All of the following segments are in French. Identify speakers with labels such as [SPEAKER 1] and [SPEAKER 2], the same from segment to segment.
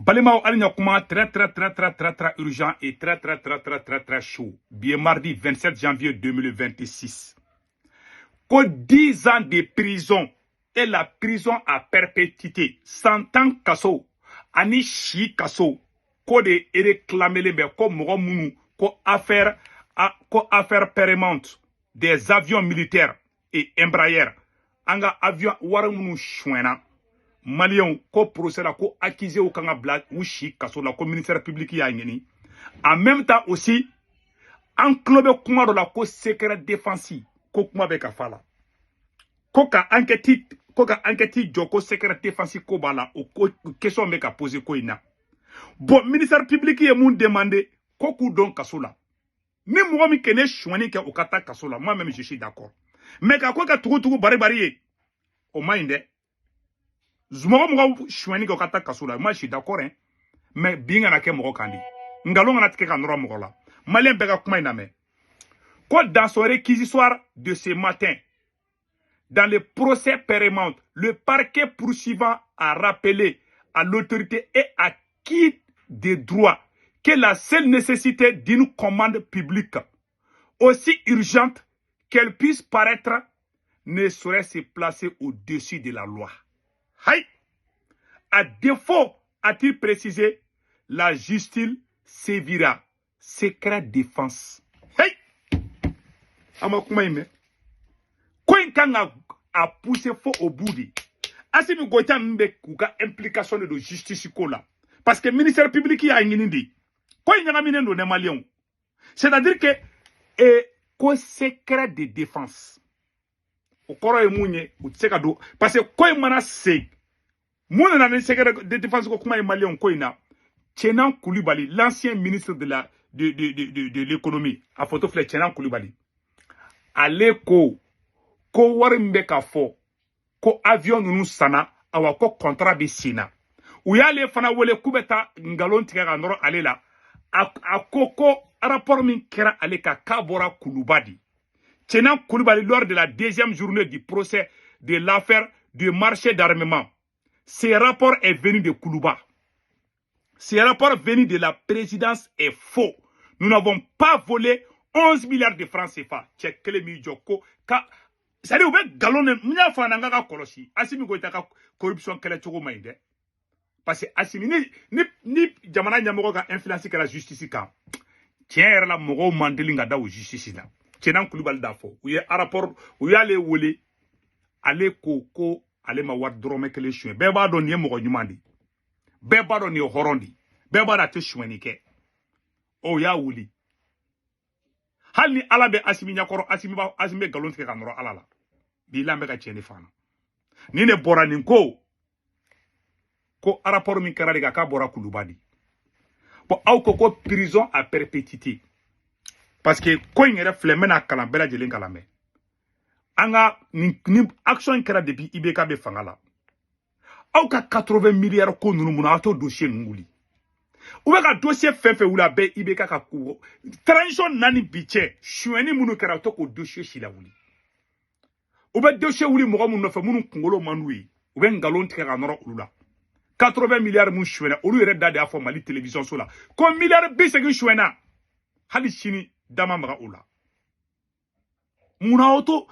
[SPEAKER 1] Balimao Alignakuma, très urgent et très chaud. Bien mardi 27 janvier 2026. Que 10 ans de prison et la prison à perpétuité, 100 ans kaso, ani chi kaso, ko de réclamer les ko mounou, ko affaire permanente des avions militaires et Embraer, anga avion waramunu chouena. Maliens, ko procès la ko accusé au kanga bla ou chi kaso la ko ministère public ya ngeni. En même temps aussi, en club kuma de la ko secret défensive, ko kuma be ka fala. Koka enquête joko secret défensif ko bala o question me ka poser ko ina. Bon ministère public ye moun demandé koku don kasola. Ni mo mi kene chouani ke o kata kasola, moi même je suis d'accord. Mais ka ko ka tugu bari ye. O mainde. Zuma mo chouani ke o kata kasola, moi je suis d'accord hein. Mais binga na ke mo kandi. Ngalo ngana tike ka nora mo la. Malien bega kuma ina me. Ko dans son réquisitoire de ce matin, dans le procès péremptoire, le parquet poursuivant a rappelé à l'autorité et à qui des droits que la seule nécessité d'une commande publique, aussi urgente qu'elle puisse paraître, ne saurait se placer au-dessus de la loi. Aïe! À défaut, a-t-il précisé, la justice sévira. Secret défense. Aïe! Amakumaime. Quand a poussé faux au bout de Assimi Goïta mbe kuka implication de justice là. Parce que le ministère public y a une idée. Quoi il y a un minendo de Maliens. C'est-à-dire que quoi secret de défense. Au corps et mounier ou tsekado. Parce que quoi il m'en a c'est. Moun na secret de défense ko kuma Maliens quoi ina. Tchenan Koulibaly, l'ancien ministre de l'économie. A photo flèche Tchenan Koulibaly. Aleko. Ko warimbe ka fo ko avion nunu sana awa ko contrat be sina u yale fana wole kubeta ngalon tiga ga noro alela akoko rapport min kera aleka kabora Koulibaly Tchenan Koulibaly lors de la deuxième journée du procès de l'affaire du marché d'armement. Ce rapport est venu de Koulibaly. Ce rapport venu de la présidence est faux. Nous n'avons pas volé 11 milliards de francs CFA. Tchekele mi joko ka c'est-à-dire, vous êtes galonné, m'y'a fait un gars colosi. Assimi goïta ka corruption qu'elle est trop maïde. Parce que Assimi ni jamana nyamoro ka influence que la justice ka. Tiens, la moro mandelinga da ou justice là. Tchenan Koulibaly da fo. Ou y'a un rapport, ou y'a les wole, ale koko, ale ma wad drome que les chouins. Beba don ye moro nyumandi. Beba don ye horondi. Beba da te chouinike. Oh ya wuli. Hal ni ala be Assimi nyakoro Assimi galon tike kanoro ala la. Bila mbeka cheni fana. Nine bora ninko. Ko rapport min kara diga ka bora Koulibaly. Bon au ko prison à perpétuité. Parce que ko ngere flemena kala bela jelen kala me. Anga ni action kara depuis IBK be fangala. Au ka 80 milliards ko nunu muna ato dossier nguli. Ou ka dossier fefe ou la be IBK ka kouro. Transition nani biche, choueni munu kara to ko dossier shila wuli. Ou be dossier wuli mogo munu fe munu kungolo manui. Ou be ngalon tika ka noro ulula. 80 milliards mun chouena, ou lui redda de afo Mali télévision sola. Comme milliards bisegi chouena. Hali chini dama maga ula. Muna auto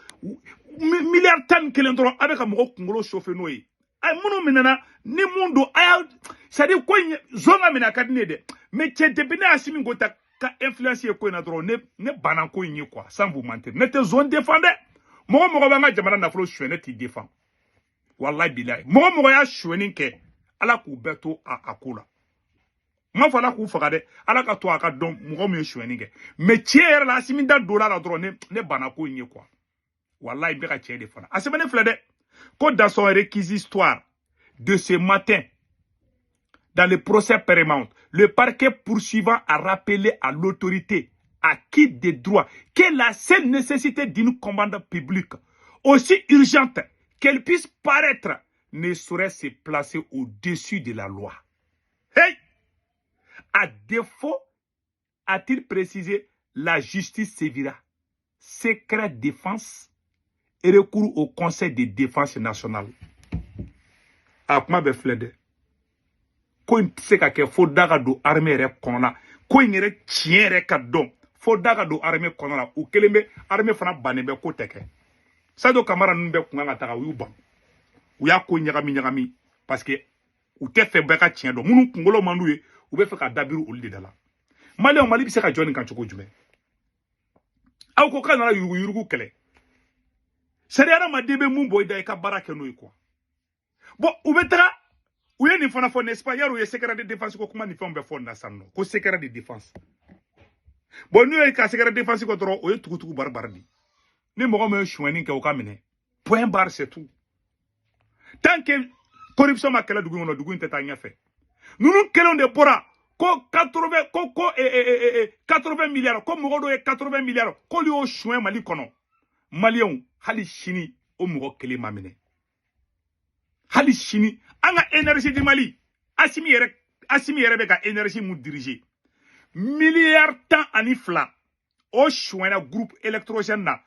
[SPEAKER 1] milliard tan kelendro avec mogo kungolo chauffe noye. Ay munu minana ni mundo aya c'est-à-dire quoi zonga mina kadine de mais tu dépende Assimi Goïta ka influence ko na dro ne banan ko yin quoi sans vous mentir ne te zone défendre mogo banga jamana na flo chouene ti défend wallahi billahi mogo ya chouene ke ala ku beto a akola ma fala ku faga de ala ka to aka don mogo mi chouene ke mais tiers la Assimi da dollar la dro ne banan ko yin quoi wallahi be ka tiers défendre Assimi ne flede ko dans son réquisitoire de ce matin, dans le procès péremptoire, le parquet poursuivant a rappelé à l'autorité acquis des droits que la seule nécessité d'une commande publique, aussi urgente qu'elle puisse paraître, ne saurait se placer au-dessus de la loi. Hey! À défaut, a-t-il précisé, la justice sévira. Secret défense et recours au Conseil de défense nationale. A kuma be flede. ko in tɛ se ka kɛ fo da ka don armée yɛrɛ kɔnɔ la ko in yɛrɛ tiɲɛ yɛrɛ ka dɔn fo da ka don armée kɔnɔ la u kelen bɛ armée fana bannen bɛ ko tɛ kɛ Sadio Camara ninnu bɛɛ kun kan ka taga u y'u ban u y'a ko ɲagami parce que u tɛ fɛ bɛɛ ka tiɲɛ dɔn minnu kunkolo man d'u ye u bɛ fɛ ka dabiri olu de da la Mali bɛ se ka jɔ nin kan cogo jumɛn aw ko k'a nana yurugu kɛlɛ sari hadamaden bɛ mun bɔ i da i ka baara kɛ n'o ye quoi bon u bɛ taga u ye nin fana fɔ n'est-ce pas yarɔ u ye secret de défense ko kuma ni fɛnw bɛɛ fɔ nin na sisan nɔ ko secret de défense bon n'u ye ka secret de défense ko dɔrɔn o ye tugutugu baribari di ni mɔgɔ min ye suɲɛni kɛ o ka minɛ point barre c'est tout tant que corruption ma kɛlɛ dugu in kɔnɔ dugu in tɛ taa ɲɛfɛ ninnu kelenw de bɔra ko 80 milliards ko mɔgɔ dɔ ye 80 milliards k'olu y'o suɲɛ Mali kɔnɔ Maliyɛnw hali sini o mɔgɔ kelen ma minɛ hali sini an ka énergie di Mali Assimi yɛrɛ bɛ ka énergie mun diriger miliyari 12 o suɲɛna groupe électrogène na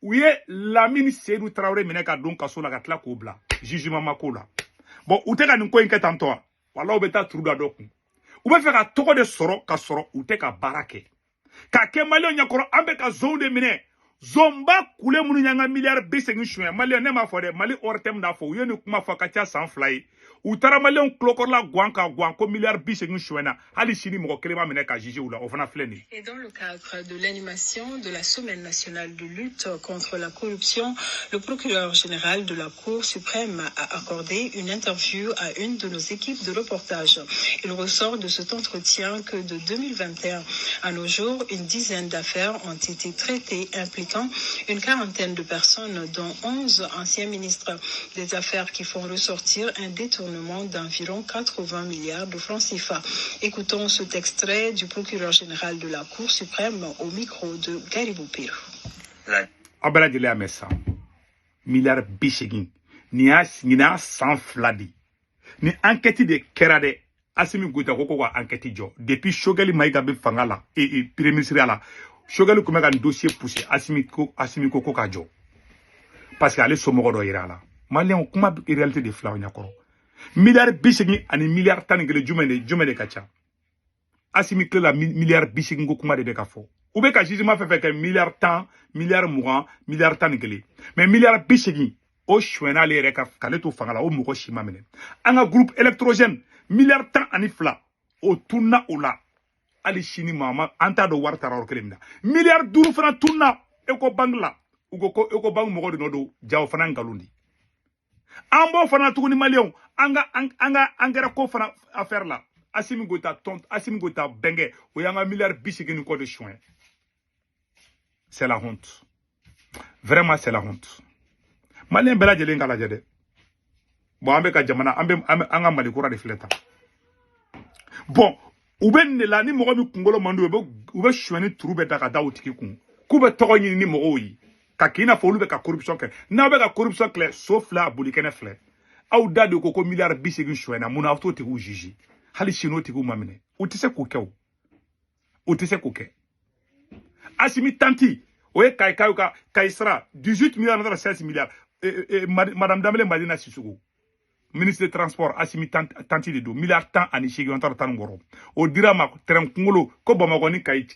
[SPEAKER 1] u ye Lamine Seydou Traoré minɛ ka don kaso la ka tila k'o bila jugement ma ko la bon u tɛ ka nin ko in kɛ tantɔ wa wala u bɛ taa turu da dɔ kun u bɛ fɛ ka tɔgɔ de sɔrɔ ka sɔrɔ u tɛ ka baara kɛ k'a kɛ Maliyɛnw ɲɛkɔrɔ an bɛ ka zon de minɛ zonba kule minnu y'an ka miliyari 80 suɲɛ Maliyɛn ne m'a fɔ dɛ Mali hors thème n'a fɔ u ye nin kuma fɔ ka ca san 2 ye u taara Maliyɛnw tulokɔrɔla guwan ka guwan ko miliyari 80 suɲɛna hali sini mɔgɔ kelen ma minɛ ka juger u la o fana filɛ nin ye.
[SPEAKER 2] Et dans le cadre de l'animation de la Semaine nationale de lutte contre la corruption, le procureur général de la Cour suprême a accordé une interview à une de nos équipes de reportage. Il ressort de cet entretien que de 2021 à nos jours, une dizaine d'affaires ont été traitées impliquant une quarantaine de personnes, dont 11 anciens ministres. Des affaires qui font ressortir un détournement d'environ 80 milliards de francs CFA. Écoutons cet extrait du procureur général de la Cour suprême au micro de Garibou Pirou.
[SPEAKER 1] Abela Dile Amessa, milliard bichegin, ni a sans fladi, ni enquête de Kerade, Assimi Gouta Koko enquête jo, depuis Shogali Maïgabe Fangala et Premier ministre là, Shogali comme un dossier poussé, Assimi Koko Kajo. Parce qu'elle est somoro irala. Malien, comment la réalité des fleurs nyakoro. Milliard bichegin, ani milliard tan que le jumene kacha. Assimi que la milliard bichegin go kuma de bekafo. Ou be ka jugement fait que milliard tan, milliard mourant, milliard tan gele. Mais milliard bichegin, o chouena le reka kaleto fangala o mugo shima mene. Anga groupe électrogène, milliard tan ani fla, o tuna ola. Ali chini mama, anta do wartara orkelemna. Milliard duru fana tuna, eko bangla. Eko bang mugo de nodo, jao fana ngalundi. Ambo fana tukuni Maliyɛnw angera ko fana affaire la Assimi Goïta benge o yanga milliard 80 ko de chouin. C'est la honte. Vraiment c'est la honte. Malien bela jelen ngala jede. Bon ambe ka jamana anga Mali kura de fleta. Bon uben la ni mogo mi kungolo mandu ube chouin turu be daga daw tiki kun. Kube togo ni mogo yi. Kakina folu be ka corruption ke na be ka corruption clé sauf la bolikene flé aw da de koko milliard 80 chouena muna auto te ku jiji hali chino te ku mamine o te se ko ke o te se ko ke Assimi tanti o e kai sera 18 milliards dans 16 milliards madame Dambele Madina Sissoko ministre des transports Assimi tanti de do milliard tan ani chigi on tan ngoro o dira ma terrain kungolo ko Bamako ni kai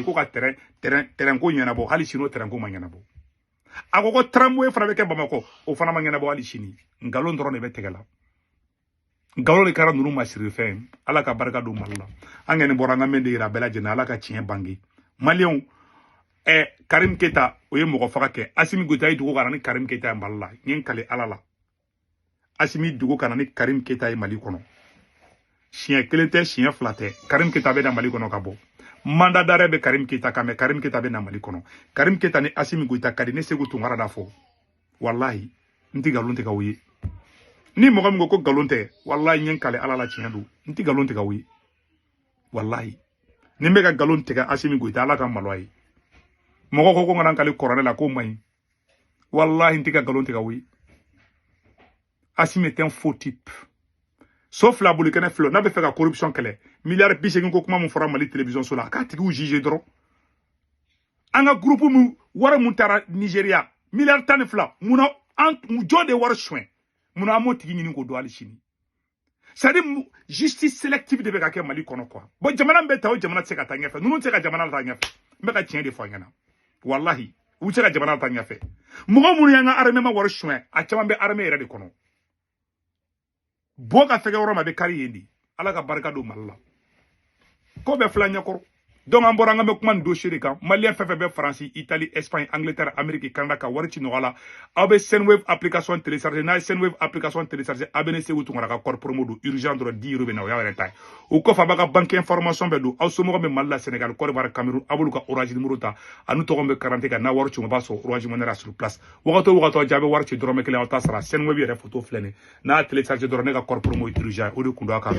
[SPEAKER 1] ko ka terrain ko nyana bo hali chino terrain ko manyana bo agoko tramway fana be ke Bamako o fana manyana bo hali chini ngalo ndoro ne be tegela ngalo le kara nuru masiri fe ala ka barka do malla angene boranga mende ira bela jena ala ka chien bangi Malien Karim Keita o ye mogo faka ke Assimi Goïta yi dugo kana ni Karim Keita mballa nyen kale alala Assimi dugo kana ni Karim Keita yi Mali kono chien kelete chien flaté Karim Keita be na Mali kono kabo mandat d'arrêt be Karim Keita kame Karim Keita be na Mali kono Karim Keita ni Assimi Goïta kadi ne segu tungara da fo wallahi nti galonte ka wuyi ni mogo mi ko galonte wallahi nyen kale alala chien du nti galonte ka wuyi wallahi ni me ka galonte ka Assimi Goïta ala ka malwai mogo ko ngana kale korane la ko mai wallahi nti ka galonte ka wuyi Assimi est un faux type. Sauf la boulekene flo, n'a pas fait la corruption qu'elle est. Milliard bichegin ko kuma mon fera Mali télévision sur la. Ka tigi ou juger dro. Anga groupe mu wara muntara Nigeria. Milliard tan fla. Muna mu jode war chouin. Muna mo tigi ni ko do ali chini. c'est justice sélective de beka ke Mali kono quoi bon jamana mbeta o jamana tseka tanya fe nunu tseka jamana tanya fe mbeka tien de fo ngana wallahi u tseka jamana tanya fe mo mu yanga armée ma wor chouin a chama be armée re de kono boka fege woro ma be kari yendi ala ka barka do malla ko be flanya ko donc an boranga me kuma dossier de kan malien fefe be France Italie Espagne Angleterre Amérique Canada ka wari ci no wala abe Senwave application télécharger na Senwave application télécharger abene se wutu ngara ka corps promo do urgent do 10 € be na ya tay o ko fa baka banque information be do aw so mo be malla Sénégal Côte d'Ivoire Cameroun abulu ka Orange numéro ta anu to be 40 ka na wari ci mo ba so Orange monera sur place wakato jabe wari ci drome kele ta sara Senwave re photo flene na télécharger do ne ka corps promo urgent o de kundo aka